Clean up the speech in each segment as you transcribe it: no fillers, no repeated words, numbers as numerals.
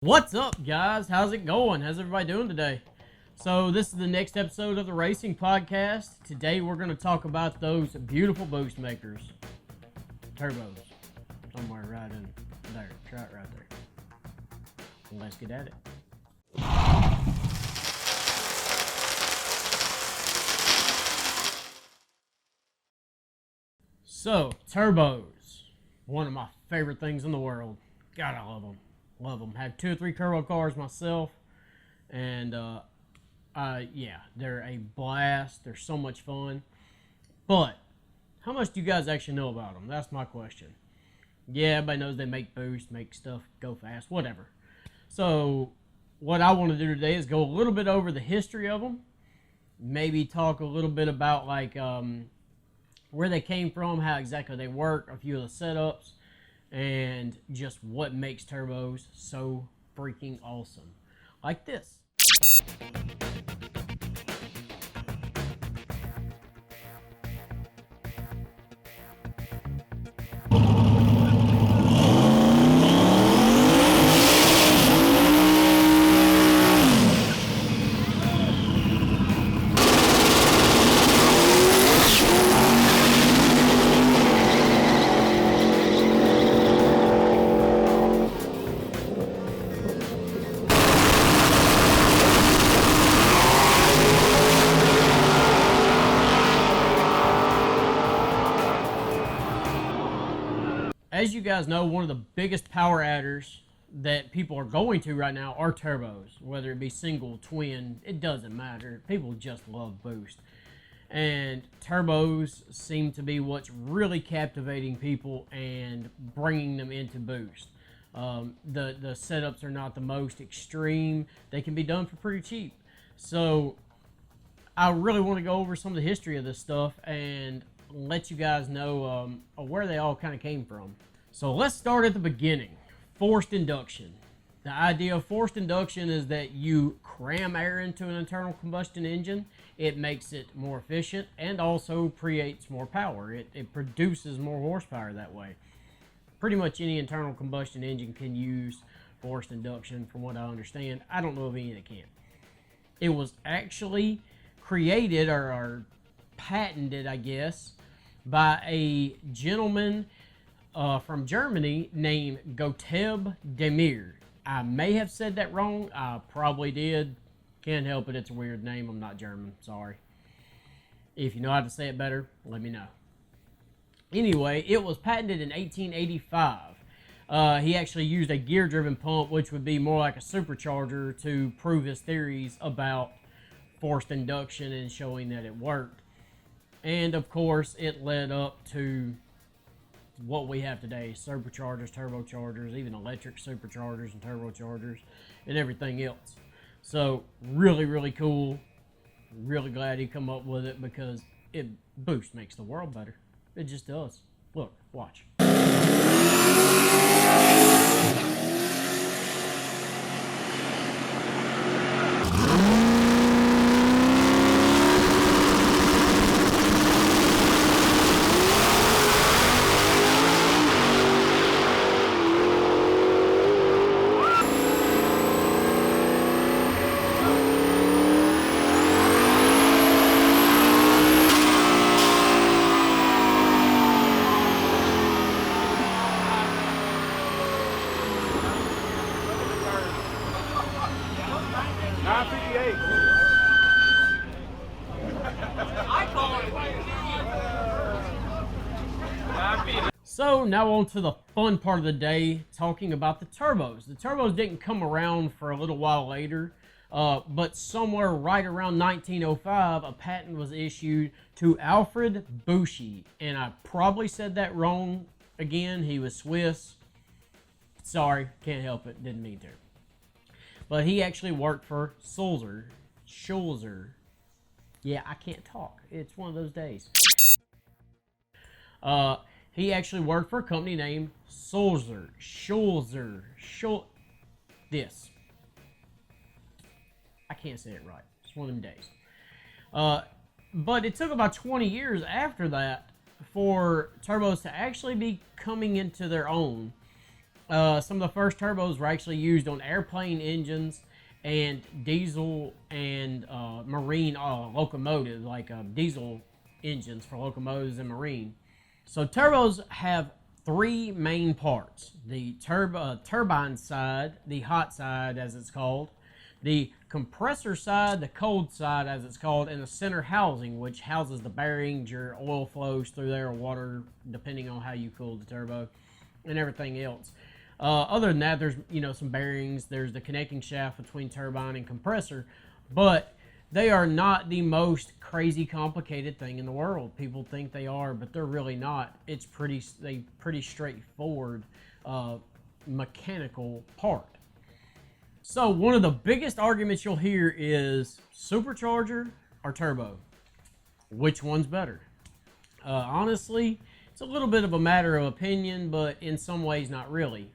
What's up, guys? How's it going? How's everybody doing today? So this is the next episode of the Racing Podcast. Today we're going to talk about those beautiful boost makers. Turbos. Somewhere right in there. Try it right there. And let's get at it. So, turbos. One of my favorite things in the world. God, I love them. Love them. Have 2 or 3 turbo cars myself, and yeah, they're a blast. They're so much fun. But how much do you guys actually know about them? That's my question. Yeah, everybody knows they make boost, make stuff go fast, whatever. So what I want to do today is go a little bit over the history of them. Maybe talk a little bit about like where they came from, how exactly they work, a few of the setups, and just what makes turbos so freaking awesome. Like this. As you guys know, one of the biggest power adders that people are going to right now are turbos. Whether it be single, twin, it doesn't matter. People just love boost. And turbos seem to be what's really captivating people and bringing them into boost. The setups are not the most extreme. They can be done for pretty cheap. So I really want to go over some of the history of this stuff and let you guys know where they all kind of came from. So let's start at the beginning. Forced induction. The idea of forced induction is that you cram air into an internal combustion engine. It makes it more efficient and also creates more power. It produces more horsepower that way. Pretty much any internal combustion engine can use forced induction from what I understand. I don't know of any that can. It was actually created or patented, I guess, by a gentleman from Germany named Gottlieb Daimler. I may have said that wrong. I probably did. Can't help it. It's a weird name. I'm not German. Sorry. If you know how to say it better, let me know. Anyway, it was patented in 1885. He actually used a gear-driven pump, which would be more like a supercharger, to prove his theories about forced induction and showing that it worked. And of course, it led up to what we have today: superchargers, turbochargers, even electric superchargers and turbochargers, and everything else. So really, really cool. Really glad he come up with it because boost makes the world better. It just does. Look, watch. So now on to the fun part of the day, talking about the turbos. The turbos didn't come around for a little while later, but somewhere right around 1905, a patent was issued to Alfred Büchi, and I probably said that wrong again. He was Swiss. Sorry, can't help it, didn't mean to. But he actually worked for Sulzer. Yeah, I can't talk. It's one of those days. He actually worked for a company named Sulzer. This. I can't say it right. It's one of them days. But it took about 20 years after that for turbos to actually be coming into their own. Some of the first turbos were actually used on airplane engines and diesel and marine locomotives, like diesel engines for locomotives and marine. So turbos have three main parts: the turbine side, the hot side as it's called, the compressor side, the cold side as it's called, and the center housing, which houses the bearings. Your oil flows through there, or water, depending on how you cool the turbo, and everything else. Other than that, there's some bearings. There's the connecting shaft between turbine and compressor, but they are not the most crazy complicated thing in the world. People think they are, but they're really not. It's pretty straightforward mechanical part. So one of the biggest arguments you'll hear is supercharger or turbo. Which one's better? Honestly, it's a little bit of a matter of opinion, but in some ways not really.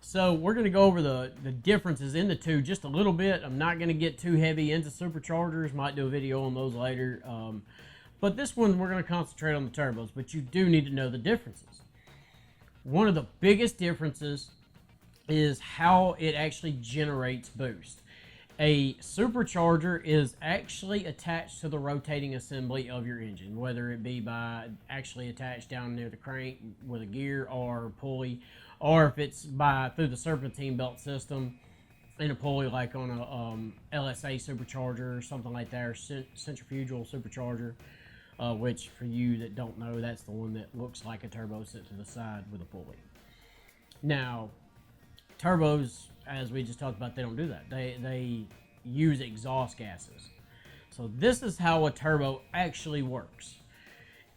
So we're going to go over the differences in the two just a little bit. I'm not going to get too heavy into superchargers. Might do a video on those later. But this one we're going to concentrate on the turbos, but you do need to know the differences. One of the biggest differences is how it actually generates boost. A supercharger is actually attached to the rotating assembly of your engine, whether it be by actually attached down near the crank with a gear or pulley, or if it's through the serpentine belt system in a pulley, like on a LSA supercharger or something like that, or centrifugal supercharger, which for you that don't know, that's the one that looks like a turbo set to the side with a pulley. Now, turbos, as we just talked about, they don't do that. They use exhaust gases. So this is how a turbo actually works.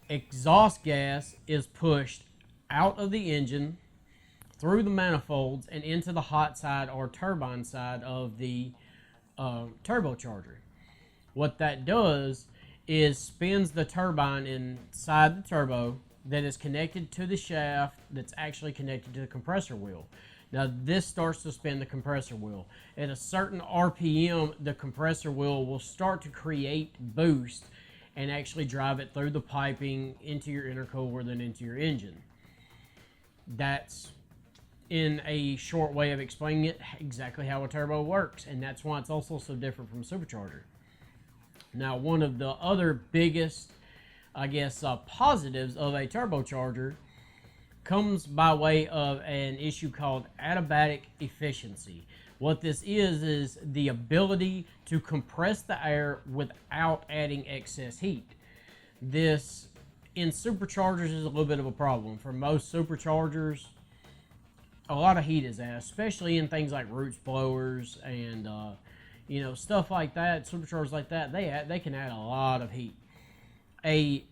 Exhaust gas is pushed out of the engine, through the manifolds, and into the hot side or turbine side of the turbocharger. What that does is spins the turbine inside the turbo that is connected to the shaft that's actually connected to the compressor wheel. Now this starts to spin the compressor wheel. At a certain RPM, the compressor wheel will start to create boost and actually drive it through the piping into your intercooler, then into your engine. That's, in a short way of explaining it, exactly how a turbo works, and that's why it's also so different from a supercharger. Now, one of the other biggest, I guess, positives of a turbocharger comes by way of an issue called adiabatic efficiency. What this is the ability to compress the air without adding excess heat. This, in superchargers, is a little bit of a problem. For most superchargers, a lot of heat is added, especially in things like roots blowers and stuff like that. Superchargers like that, they can add a lot of heat. A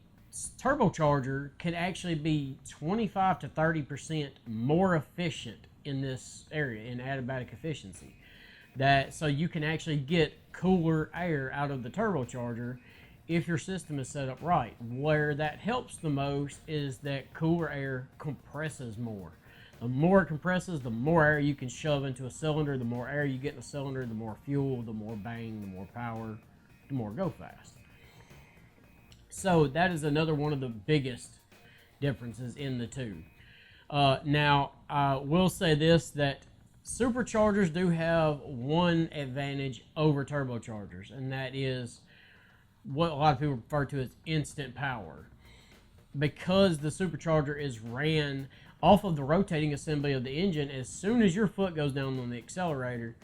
turbocharger can actually be 25 to 30% more efficient in this area, in adiabatic efficiency. So you can actually get cooler air out of the turbocharger if your system is set up right. Where that helps the most is that cooler air compresses more. The more it compresses, the more air you can shove into a cylinder. The more air you get in a cylinder, the more fuel, the more bang, the more power, the more go fast. So that is another one of the biggest differences in the two. Now, I will say this, that superchargers do have one advantage over turbochargers, and that is what a lot of people refer to as instant power. Because the supercharger is ran off of the rotating assembly of the engine, as soon as your foot goes down on the accelerator,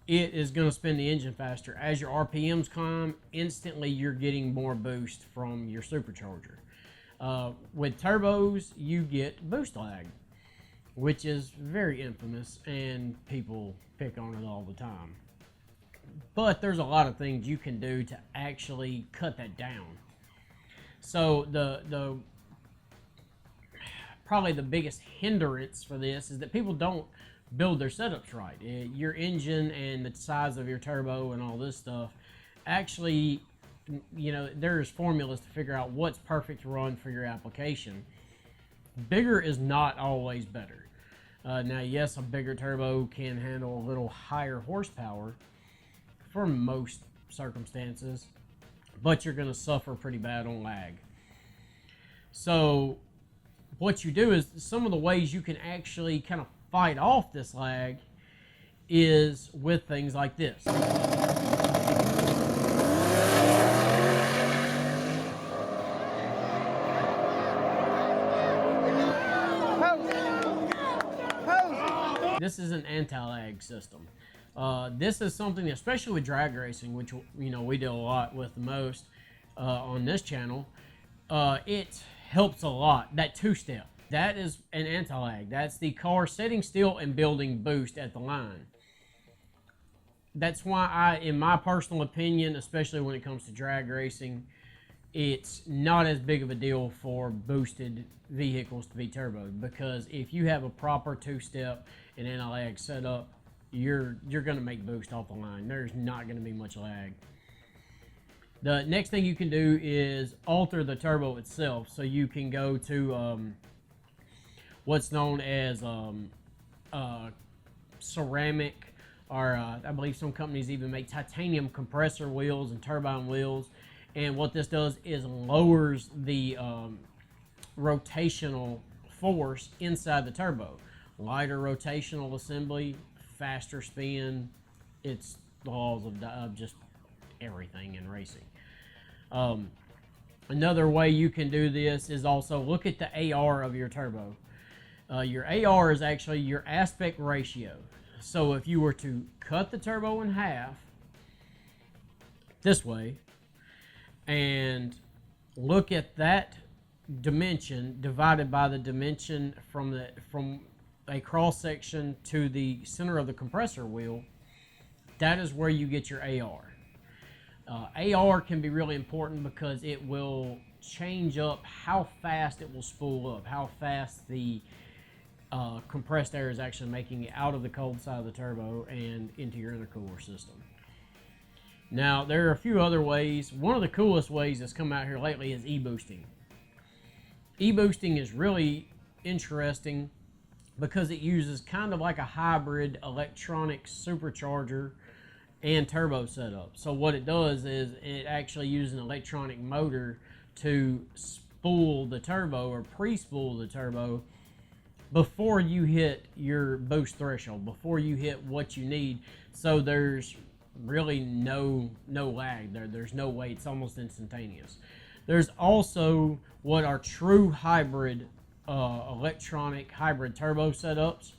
it is going to spin the engine faster. As your RPMs climb, instantly you're getting more boost from your supercharger. With turbos, you get boost lag, which is very infamous, and people pick on it all the time. But there's a lot of things you can do to actually cut that down. So the probably the biggest hindrance for this is that people don't build their setups right. Your engine and the size of your turbo and all this stuff, actually, there's formulas to figure out what's perfect to run for your application. Bigger is not always better. Now, yes, a bigger turbo can handle a little higher horsepower for most circumstances, but you're going to suffer pretty bad on lag. So what you do is, some of the ways you can actually kind of fight off this lag is with things like this. This is an anti-lag system. This is something, especially with drag racing, which we do a lot with the most on this channel. It helps a lot. That two-step, that is an anti-lag. That's the car sitting still and building boost at the line. That's why in my personal opinion, especially when it comes to drag racing, it's not as big of a deal for boosted vehicles to be turboed, because if you have a proper two-step and anti-lag setup, you're going to make boost off the line. There's not going to be much lag. The next thing you can do is alter the turbo itself, so you can go to what's known as ceramic, or I believe some companies even make titanium compressor wheels and turbine wheels. And what this does is lowers the rotational force inside the turbo. Lighter rotational assembly, faster spin. It's the laws of just everything in racing. Another way you can do this is also look at the AR of your turbo. Your AR is actually your aspect ratio. So if you were to cut the turbo in half this way and look at that dimension divided by the dimension from a cross section to the center of the compressor wheel, that is where you get your AR. AR can be really important because it will change up how fast it will spool up, how fast the compressed air is actually making it out of the cold side of the turbo and into your intercooler system. Now, there are a few other ways. One of the coolest ways that's come out here lately is e-boosting. E-boosting is really interesting because it uses kind of like a hybrid electronic supercharger and turbo setup. So what it does is it actually uses an electronic motor to spool the turbo or pre-spool the turbo before you hit your boost threshold, before you hit what you need. So there's really no lag there. There's no wait. It's almost instantaneous. There's also what are true hybrid electronic hybrid turbo setups.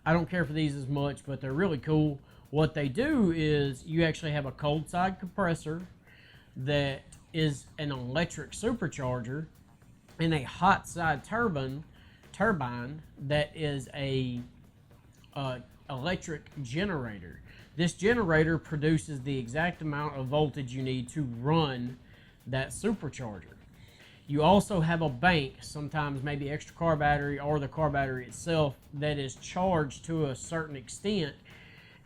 I don't care for these as much, but they're really cool. What they do is you actually have a cold side compressor that is an electric supercharger and a hot side turbine that is a electric generator. This generator produces the exact amount of voltage you need to run that supercharger. You also have a bank, sometimes maybe extra car battery or the car battery itself, that is charged to a certain extent,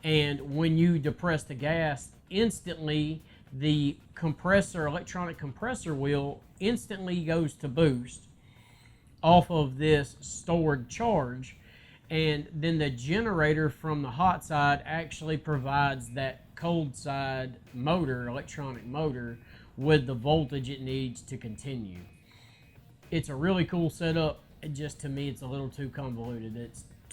and when you depress the gas, instantly the electronic compressor wheel instantly goes to boost off of this stored charge, and then the generator from the hot side actually provides that cold side motor, electronic motor, with the voltage it needs to continue. It's a really cool setup. Just to me, it's a little too convoluted.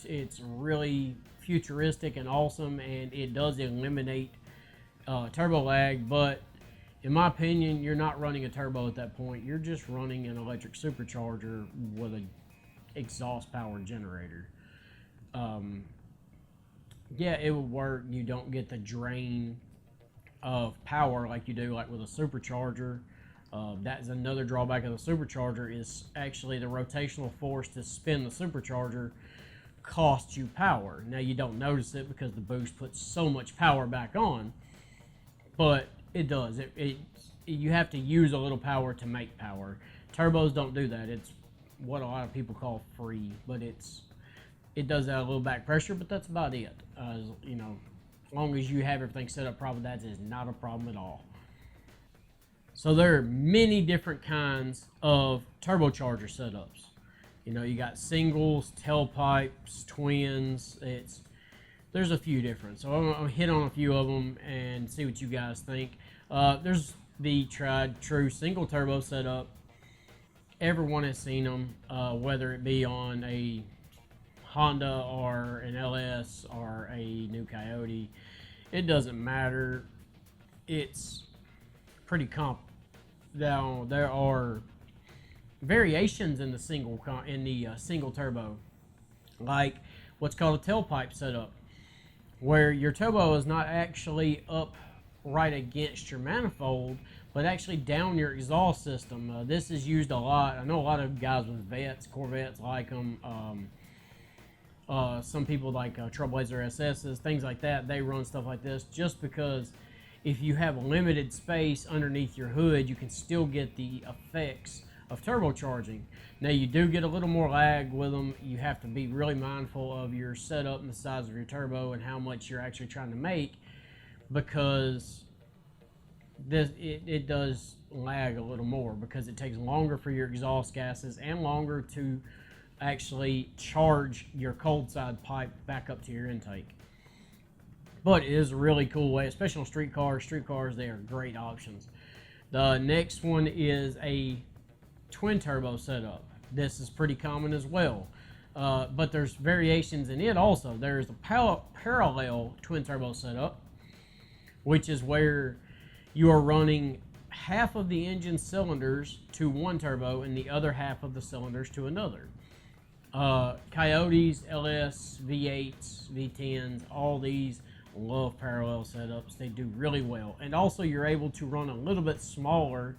It's really futuristic and awesome, and it does eliminate turbo lag, but in my opinion, you're not running a turbo at that point. You're just running an electric supercharger with an exhaust powered generator. Yeah, it would work. You don't get the drain of power like you do like with a supercharger. That's another drawback of the supercharger, is actually the rotational force to spin the supercharger costs you power. Now, you don't notice it because the boost puts so much power back on, but it does. You have to use a little power to make power. Turbos don't do that. It's what a lot of people call free, but it does add a little back pressure, but that's about it. As long as you have everything set up properly, that is not a problem at all. So there are many different kinds of turbocharger setups. You got singles, tailpipes, twins. There's a few different. So I'm gonna hit on a few of them and see what you guys think. There's the tried true single turbo setup. Everyone has seen them, whether it be on a Honda or an LS or a new Coyote. It doesn't matter. It's pretty comp. Now there are variations in the single turbo, like what's called a tailpipe setup, where your turbo is not actually up right against your manifold, but actually down your exhaust system. This is used a lot. I know a lot of guys with Corvettes like them. Some people like Trailblazer SSs, things like that. They run stuff like this just because if you have limited space underneath your hood, you can still get the effects of turbocharging. Now, you do get a little more lag with them. You have to be really mindful of your setup and the size of your turbo and how much you're actually trying to make, because it does lag a little more because it takes longer for your exhaust gases and longer to actually charge your cold side pipe back up to your intake. But it is a really cool way, especially on street cars. Street cars, they are great options. The next one is a twin turbo setup. This is pretty common as well, but there's variations in it also. There's a parallel twin turbo setup, which is where you are running half of the engine cylinders to one turbo and the other half of the cylinders to another. Coyotes, LS, V8s, V10s, all these love parallel setups. They do really well. And also you're able to run a little bit smaller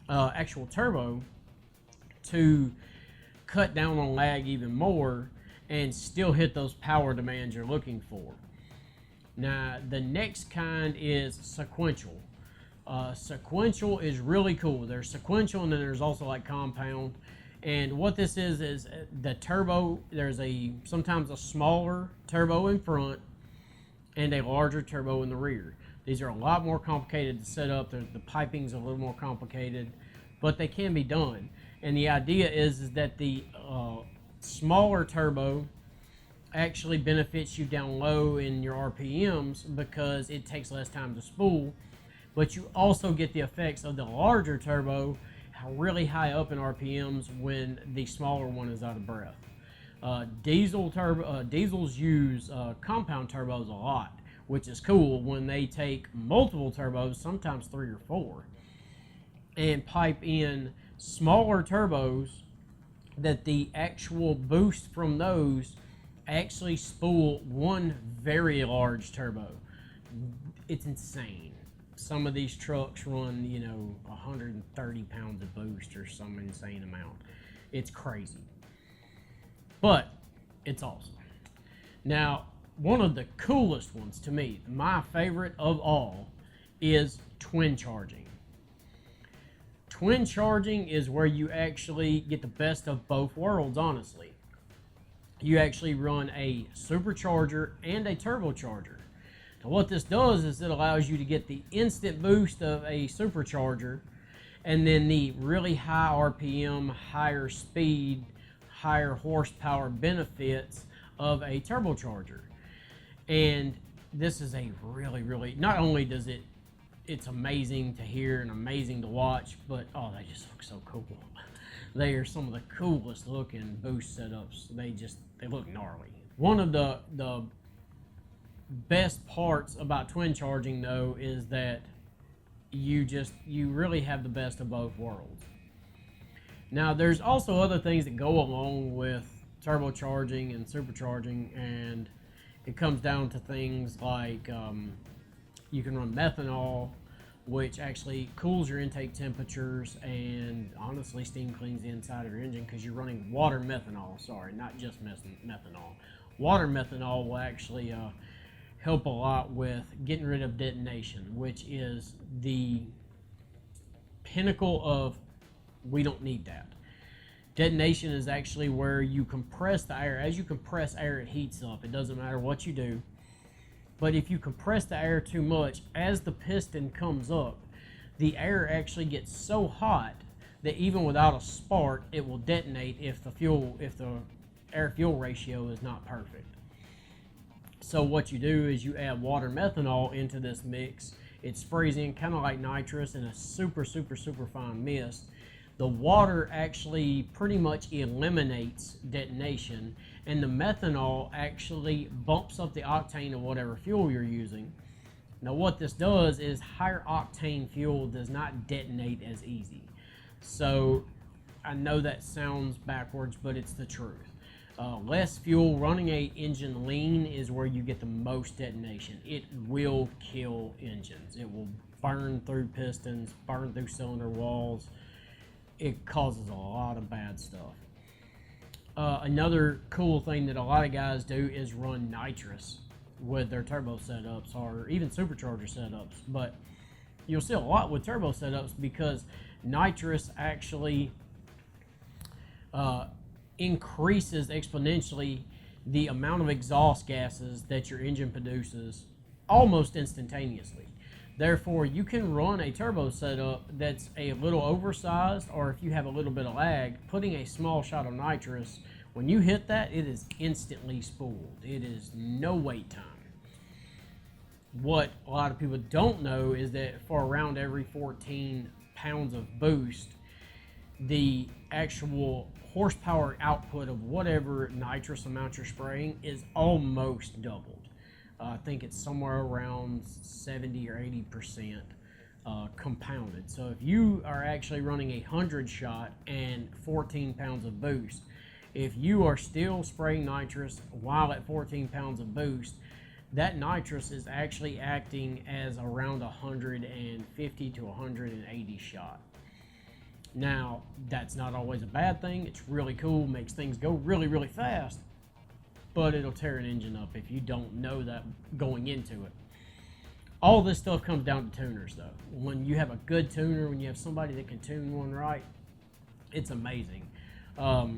actual turbo to cut down on lag even more and still hit those power demands you're looking for. Now, the next kind is sequential. Sequential is really cool. There's sequential and then there's also like compound. And what this is the turbo, there's sometimes a smaller turbo in front and a larger turbo in the rear. These are a lot more complicated to set up. The piping's a little more complicated, but they can be done. And the idea is that the smaller turbo actually benefits you down low in your RPMs because it takes less time to spool, but you also get the effects of the larger turbo really high up in RPMs when the smaller one is out of breath. Diesels use compound turbos a lot, which is cool when they take multiple turbos, sometimes 3 or 4, and pipe in smaller turbos that the actual boost from those actually spool one very large turbo. It's insane. Some of these trucks run, 130 pounds of boost or some insane amount. It's crazy. But it's awesome. Now, one of the coolest ones to me, my favorite of all, is twin charging. Twin charging is where you actually get the best of both worlds, honestly. You actually run a supercharger and a turbocharger. Now, what this does is it allows you to get the instant boost of a supercharger and then the really high RPM, higher speed, higher horsepower benefits of a turbocharger. And this is a really, not only does it's amazing to hear and amazing to watch, but they just look so cool. They are some of the coolest looking boost setups. They look gnarly. One of the best parts about twin charging though is that you really have the best of both worlds. Now there's also other things that go along with turbocharging and supercharging, and it comes down to things like you can run methanol, which actually cools your intake temperatures and honestly steam cleans the inside of your engine because you're running water methanol. Sorry, not just methanol. Water methanol will actually help a lot with getting rid of detonation, which is the pinnacle of we don't need that. Detonation is actually where you compress the air. As you compress air, it heats up. It doesn't matter what you do. But if you compress the air too much, as the piston comes up, the air actually gets so hot that even without a spark, it will detonate if the air-fuel ratio is not perfect. So what you do is you add water methanol into this mix. It sprays in kind of like nitrous in a super fine mist the water actually pretty much eliminates detonation, and the methanol actually bumps up the octane of whatever fuel you're using. Now what this does is higher octane fuel does not detonate as easy. So I know that sounds backwards, but it's the truth. Less fuel running a engine lean is where you get the most detonation. It will kill engines. It will burn through pistons, burn through cylinder walls. It causes a lot of bad stuff. Another cool thing that a lot of guys do is run nitrous with their turbo setups or even supercharger setups, but you'll see a lot with turbo setups because nitrous actually increases exponentially the amount of exhaust gases that your engine produces almost instantaneously. Therefore, you can run a turbo setup that's a little oversized, or if you have a little bit of lag, putting a small shot of nitrous, when you hit that, it is instantly spooled. It is no wait time. What a lot of people don't know is that for around every 14 pounds of boost, the actual horsepower output of whatever nitrous amount you're spraying is almost doubled. I think it's somewhere around 70 or 80% compounded. So if you are actually running 100 shot and 14 pounds of boost, if you are still spraying nitrous while at 14 pounds of boost, that nitrous is actually acting as around 150 to 180 shot. Now, that's not always a bad thing. It's really cool, makes things go really, really fast, but it'll tear an engine up if you don't know that going into it. All this stuff comes down to tuners, though. When you have a good tuner, when you have somebody that can tune one right, it's amazing. A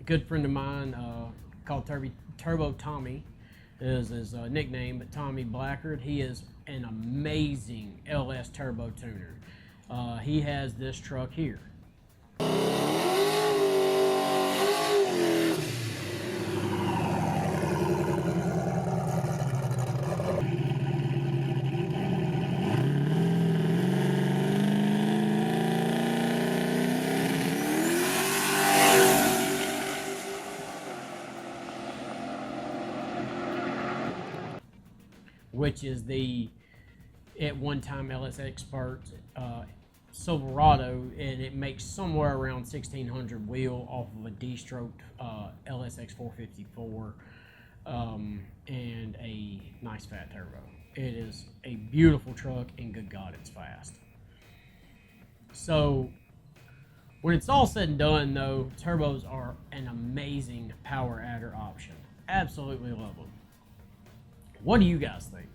good friend of mine called Turbo Tommy is his nickname, but Tommy Blackard, he is an amazing LS turbo tuner. He has this truck here. Which is the, at one time, LS Expert Silverado, and it makes somewhere around 1600 wheel off of a D-stroked LSX 454 and a nice fat turbo. It is a beautiful truck, and good God, it's fast. So when it's all said and done, though, turbos are an amazing power adder option. Absolutely love them. What do you guys think?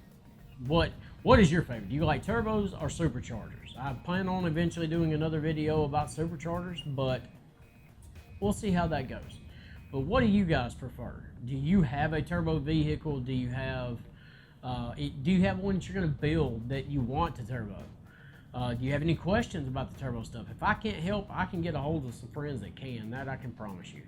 What is your favorite? Do you like turbos or superchargers? I plan on eventually doing another video about superchargers, but we'll see how that goes. But what do you guys prefer? Do you have a turbo vehicle? Do you have one that you're going to build that you want to turbo? Do you have any questions about the turbo stuff? If I can't help, I can get a hold of some friends that can. That I can promise you.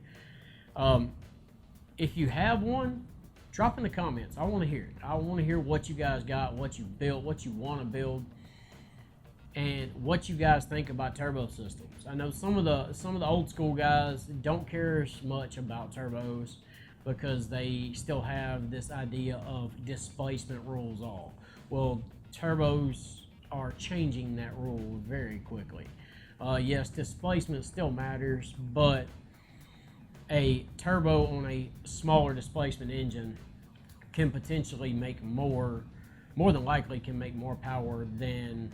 If you have one, drop in the comments. I want to hear it. I want to hear what you guys got, what you built, what you want to build, and what you guys think about turbo systems. I know some of the old school guys don't care as much about turbos because they still have this idea of displacement rules all. Well, turbos are changing that rule very quickly. Yes, displacement still matters, but a turbo on a smaller displacement engine can potentially make more than likely can make more power than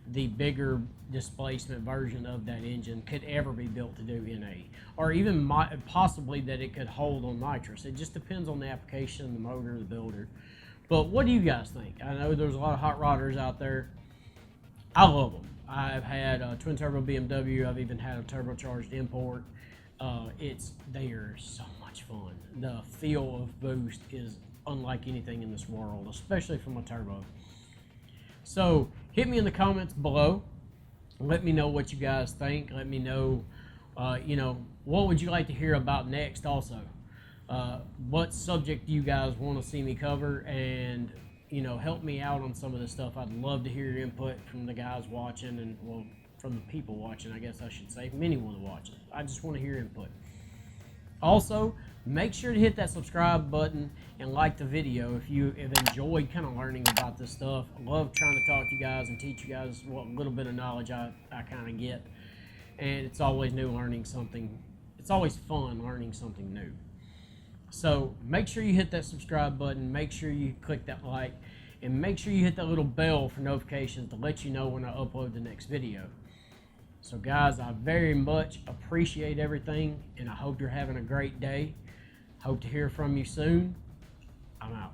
the bigger displacement version of that engine could ever be built to do in a, or even possibly that it could hold on nitrous. It just depends on the application, the motor, the builder. But what do you guys think? I know there's a lot of hot rodders out there. I love them. I've had a twin turbo BMW. I've even had a turbocharged import. They are so much fun. The feel of boost is unlike anything in this world, especially from a turbo. So hit me in the comments below. Let me know what you guys think. Let me know, what would you like to hear about next also. What subject do you guys want to see me cover, and help me out on some of this stuff. I'd love to hear your input from the guys watching, and well, from the people watching, I guess I should say, from anyone watching. I just want to hear input. Also, make sure to hit that subscribe button and like the video if you have enjoyed kind of learning about this stuff. I love trying to talk to you guys and teach you guys what little bit of knowledge I kind of get. And it's always new learning something. It's always fun learning something new. So make sure you hit that subscribe button, make sure you click that like, and make sure you hit that little bell for notifications to let you know when I upload the next video. So guys, I very much appreciate everything, and I hope you're having a great day. Hope to hear from you soon. I'm out.